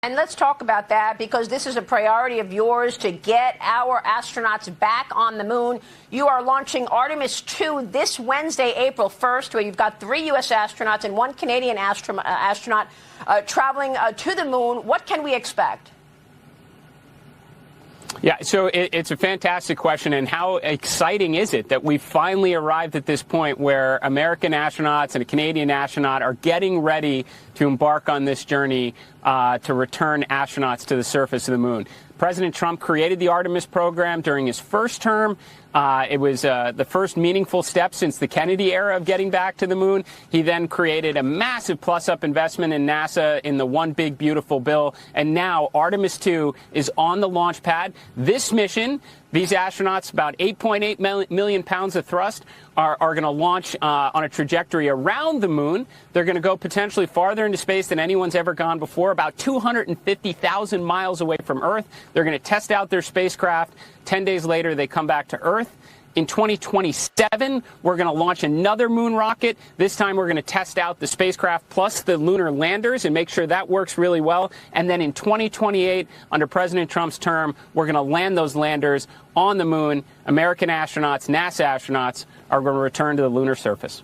And let's talk about that, because this is a priority of yours to get our astronauts back on the moon. You are launching Artemis 2 this Wednesday, April 1st, where you've got 3 U.S. astronauts and 1 Canadian astronaut traveling to the moon. What can we expect? Yeah, so it's a fantastic question. And how exciting is it that we finally arrived at this point where American astronauts and a Canadian astronaut are getting ready to embark on this journey to return astronauts to the surface of the moon. President Trump created the Artemis program during his first term. It was the first meaningful step since the Kennedy era of getting back to the moon. He then created a massive plus-up investment in NASA in the One Big Beautiful Bill. And now Artemis 2 is on the launch pad. This mission, these astronauts, about 8.8 million pounds of thrust, are going to launch on a trajectory around the moon. They're going to go potentially farther into space than anyone's ever gone before, about 250,000 miles away from Earth. They're going to test out their spacecraft. 10 days later, they come back to Earth. In 2027, we're going to launch another moon rocket. This time, we're going to test out the spacecraft plus the lunar landers and make sure that works really well. And then in 2028, under President Trump's term, we're going to land those landers on the moon. American astronauts, NASA astronauts, are going to return to the lunar surface.